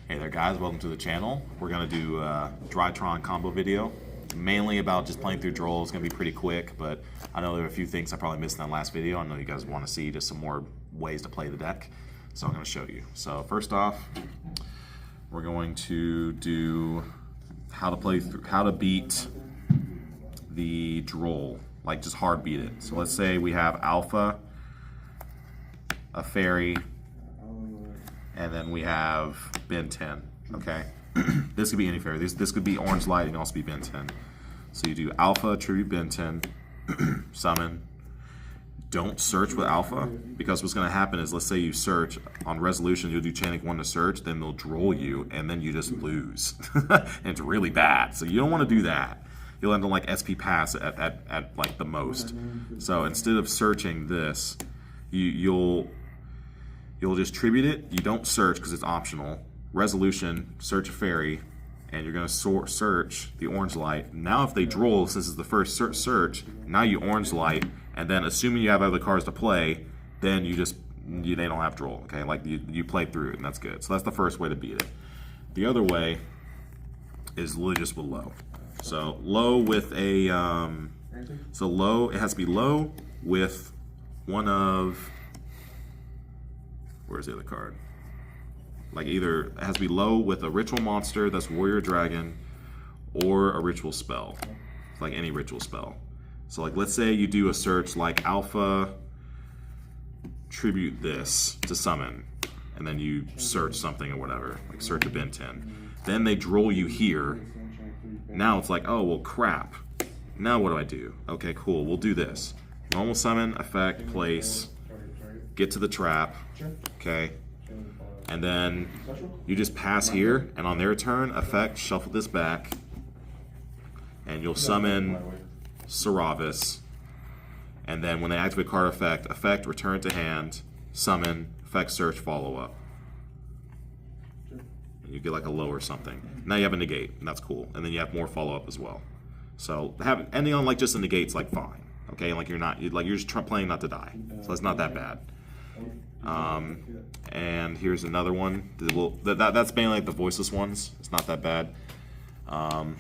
Hey there guys, welcome to the channel. We're going to do a Drytron combo video, mainly about just playing through Droll. It's going to be pretty quick, but I know there are a few things I probably missed in that last video. I know you guys want to see just some more ways to play the deck, so I'm going to show you. So first off, we're going to do how to beat the Droll, like just hard beat it. So let's say we have Alpha, a Fairy, and then we have Ben 10, okay? This could be any fairy. This could be Orange Light and also be Ben 10. So you do Alpha, Tribute Ben 10, Summon. Don't search with Alpha, because what's gonna happen is, let's say you search, on Resolution you'll do Chanic 1 to search, then they'll Droll you, and then you just lose. And it's really bad, so you don't wanna do that. You'll end on like SP pass at like the most. So instead of searching this, you'll just tribute it. You don't search because it's optional. Resolution, search a fairy, and you're gonna search the Orange Light. Now if they Droll, since it's the first search, now you Orange Light, and then assuming you have other cards to play, then they don't have Droll, okay? Like you play through it, and that's good. So that's the first way to beat it. The other way is literally just with low. So low with a, low, it has to be low with one of, where's the other card? Like either it has to be low with a ritual monster that's Warrior Dragon, or a ritual spell, like any ritual spell. So like let's say you do a search like Alpha, tribute this to summon, and then you search something or whatever, like search a Ben 10. Then they Droll you here. Now it's like, oh well crap. Now what do I do? Okay, cool, we'll do this. Normal summon, effect, place, get to the trap, okay? And then you just pass here, and on their turn, effect, shuffle this back, and you'll summon Saravis. And then when they activate card effect, return to hand, summon, effect, search, follow up. And you get like a low or something. Now you have a negate, and that's cool. And then you have more follow up as well. So ending on like just a negate's like fine, okay? Like you're just playing not to die, so it's not that bad. And here's another one. That's mainly like the voiceless ones. It's not that bad. Now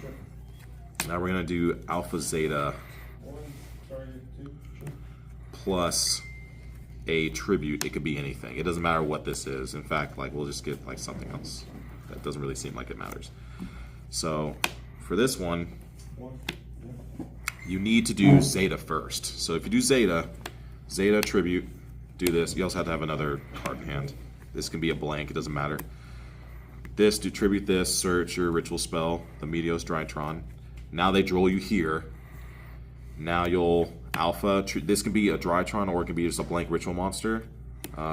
we're gonna do Alpha Zeta plus a tribute. It could be anything. It doesn't matter what this is. In fact, like we'll just get like something else. That doesn't really seem like it matters. So for this one, you need to do Zeta first. So if you do Zeta tribute, do this. You also have to have another card in hand. This can be a blank, it doesn't matter. This, do tribute this, search your ritual spell, the Meteos Drytron. Now they Droll you here. Now you'll Alpha, this can be a Drytron or it can be just a blank ritual monster.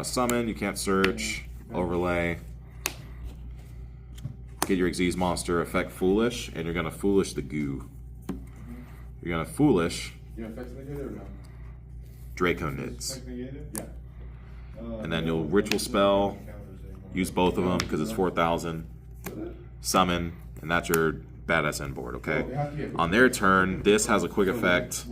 Summon, you can't search, overlay. Get your Xyz monster, effect Foolish, and you're gonna Foolish the goo. You're gonna Foolish Draco Nids. And then you'll ritual spell, use both of them because it's 4,000. Summon, and that's your badass end board, okay? On their turn, this has a quick effect.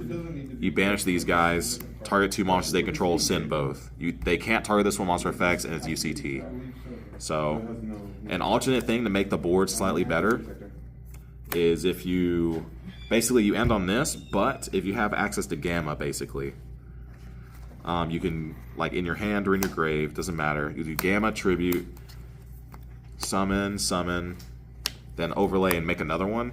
You banish these guys, target 2 monsters they control, send both. They can't target this one monster effects, and it's UCT. So, an alternate thing to make the board slightly better is if you, basically you end on this, but if you have access to Gamma, basically, you can, like in your hand or in your grave, doesn't matter. You do Gamma, tribute, summon, then overlay and make another one.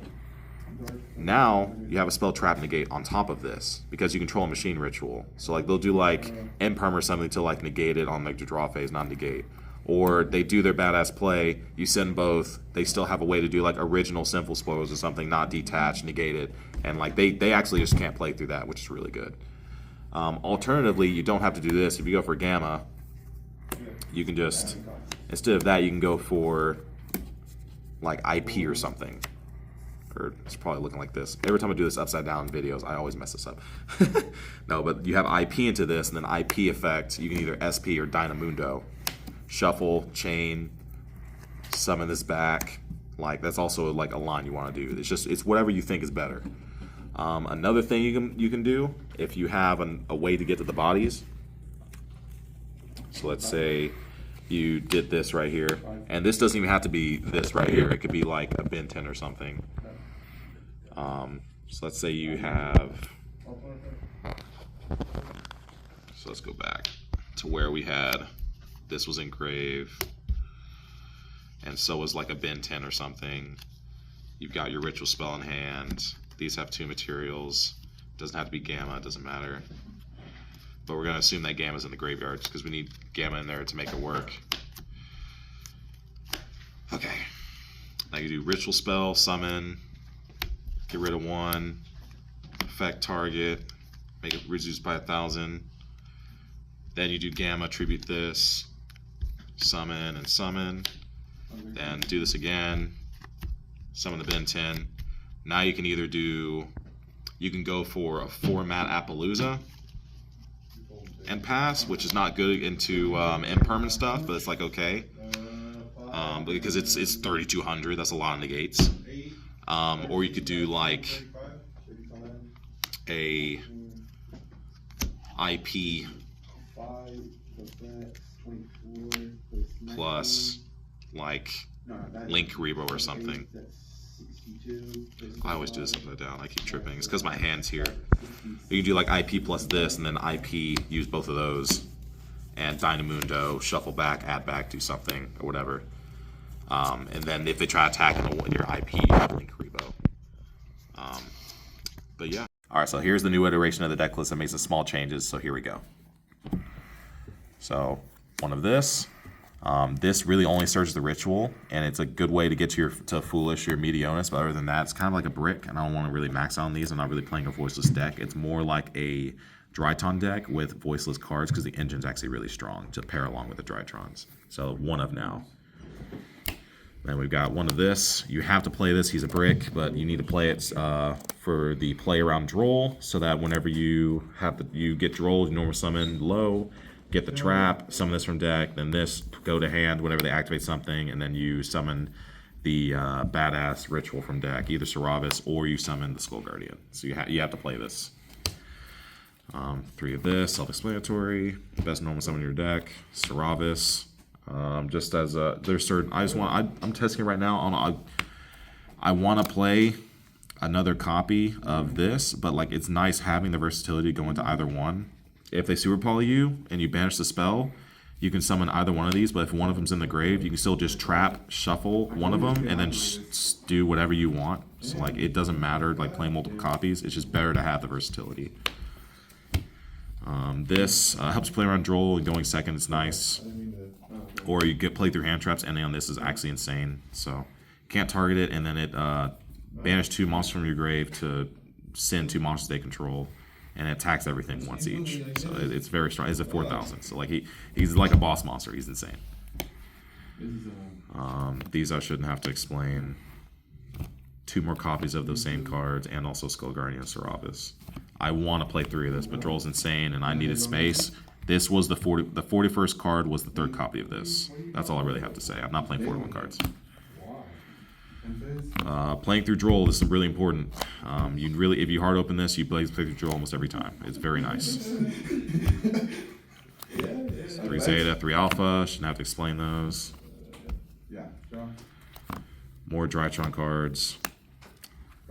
Now you have a spell trap negate on top of this because you control a machine ritual. So like they'll do like imperm or something to like negate it on like the draw phase, not negate. Or they do their badass play, you send both, they still have a way to do like original sinful spoils or something, not detached, negate it, and like they actually just can't play through that, which is really good. Alternatively, you don't have to do this. If you go for Gamma, you can just, instead of that, you can go for like IP or something. Or it's probably looking like this. Every time I do this upside down videos, I always mess this up. No, but you have IP into this, and then IP effect, you can either SP or Dynamundo. Shuffle, chain, summon this back. Like that's also like a line you want to do. It's whatever you think is better. Another thing you can do if you have a way to get to the bodies. So let's say you did this right here. And this doesn't even have to be this right here. It could be like a bin 10 or something. So let's say you have, so let's go back to where we had, this was engraved, and so was like a bin 10 or something. You've got your ritual spell in hand. These have 2 materials. Doesn't have to be gamma, it doesn't matter. But we're gonna assume that gamma's in the graveyard because we need gamma in there to make it work. Okay, now you do ritual spell, summon, get rid of 1, affect target, make it reduced by 1,000. Then you do gamma, tribute this, summon and summon. Then do this again, summon the bin 10. Now you can either do, you can go for a 4-mat Appaloosa and pass, which is not good into impermanent stuff, but it's like okay. Because it's 3,200, that's a lot of negates. Or you could do like a IP plus like Link Rebo or something. I always do this upside down. I keep tripping. It's because my hand's here. You can do like IP plus this, and then IP, use both of those, and Dynamundo, shuffle back, add back, do something, or whatever. And then if they try attacking your IP, you have Link Rebo. But yeah. Alright, so here's the new iteration of the deck list that makes some small changes, so here we go. So, one of this. This really only serves the ritual, and it's a good way to get to Foolish or Meteonis, but other than that, it's kind of like a brick, and I don't want to really max out on these. I'm not really playing a Voiceless deck. It's more like a Drytron deck with Voiceless cards, because the engine's actually really strong to pair along with the Drytrons. So, one of now. Then we've got one of this. You have to play this. He's a brick, but you need to play it for the play around Droll, so that whenever you get Droll, you normal summon low, get the trap, summon this from deck, then this go to hand whenever they activate something, and then you summon the badass ritual from deck, either Saravis or you summon the Skull Guardian. So you have to play this. 3 of this, self-explanatory. Best normal summon in your deck, Saravis. Just as there's certain, I'm testing it right now. I want to play another copy of this, but like it's nice having the versatility to go into either one. If they super poly you and you banish the spell, you can summon either one of these, but if one of them's in the grave, you can still just trap, shuffle one of them, and then just do whatever you want. So like it doesn't matter like playing multiple copies, it's just better to have the versatility. This helps play around Droll, and going second is nice. Or you get play through hand traps, ending on this is actually insane. So can't target it, and then it banish 2 monsters from your grave to send 2 monsters they control. And it attacks everything once each. So it's very strong. It's a 4,000. So like he's like a boss monster. He's insane. These I shouldn't have to explain. 2 more copies of those same cards, and also Skull Guardian and Saravis. I want to play 3 of this, but Droll's insane, and I needed space. This was the 41st card was the 3rd copy of this. That's all I really have to say. I'm not playing 41 cards. Playing through Droll, this is really important. If you hard open this, you play through Droll almost every time. It's very nice. 3 Zeta, 3 Alpha, shouldn't have to explain those. More Drytron cards.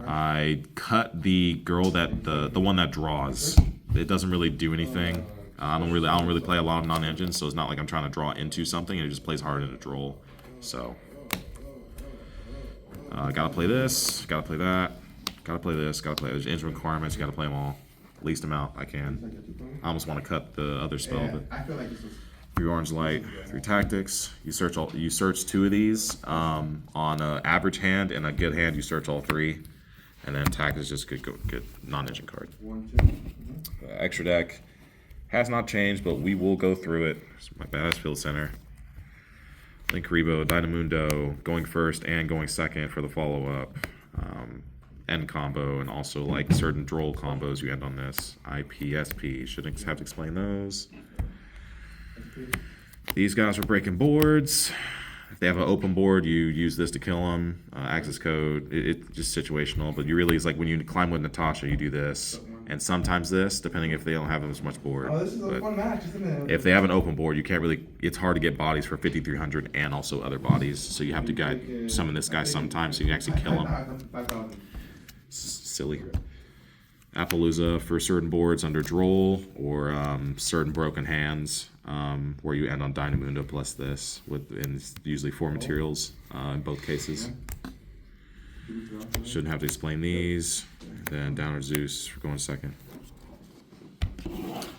I cut the girl that the one that draws. It doesn't really do anything. I don't really play a lot of non-engines, so it's not like I'm trying to draw into something, and it just plays hard in a Droll. So gotta play this, gotta play that, gotta play this, gotta play. There's engine requirements, you gotta play them all. Least amount I can. I almost want to cut the other spell, but 3 Orange Light, 3 Tactics. You search 2 of these. On an average hand and a good hand, you search all 3, and then Tactics is just good non-engine card. Extra deck has not changed, but we will go through it. It's my badass field center. Link Rebo, Dynamundo, going first and going second for the follow-up. End combo, and also like certain Droll combos you end on this. IPSP, shouldn't have to explain those. These guys are breaking boards. If they have an open board, you use this to kill them. Access code, it's just situational, but you really, it's like when you climb with Natasha, you do this. and sometimes this, depending if they don't have as much board. Oh, this is a fun match, isn't it? If they have an open board, you can't really. It's hard to get bodies for 5,300 and also other bodies. So you have to summon this guy sometimes so you can actually kill him. Silly. Appaloosa for certain boards under Droll or certain broken hands where you end on Dynamundo plus this and it's usually 4 materials in both cases. Shouldn't have to explain these. Then Downer Zeus for going second.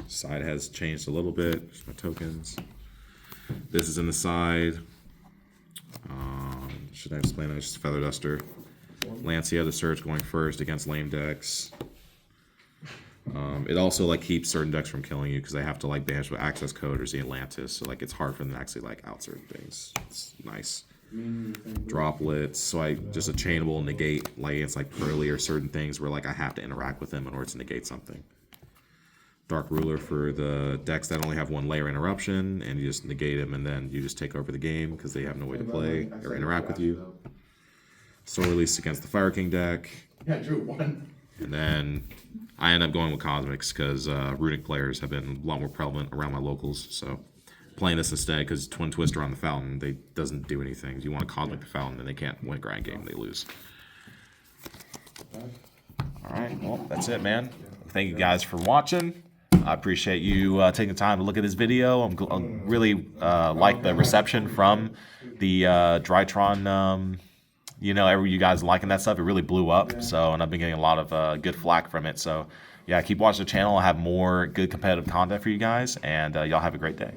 Side has changed a little bit. Just my tokens. This is in the side. Should I explain that? It's just Feather Duster. Lancia, the Surge going first against lame decks. It also like keeps certain decks from killing you because they have to like banish with access code or the Atlantis, so like it's hard for them to actually like out certain things. It's nice. Droplets, so I just a chainable negate like it's like Pearly or certain things where like I have to interact with them in order to negate something. Dark Ruler for the decks that only have 1 layer interruption, and you just negate them and then you just take over the game because they have no way to play or interact with you. Soul Release against the Fire King deck. Yeah, I drew 1. And then I end up going with Cosmics because Runic players have been a lot more prevalent around my locals. So playing this instead because Twin Twister on the Fountain, they doesn't do anything. You want to Cosmic the Fountain and they can't win a grind game, they lose. All right, well, that's it, man. Thank you guys for watching. I appreciate you taking the time to look at this video. I'm really like the reception from the Drytron. You know, you guys liking that stuff. It really blew up. So, and I've been getting a lot of good flack from it. So, yeah, keep watching the channel. I'll have more good competitive content for you guys, and y'all have a great day.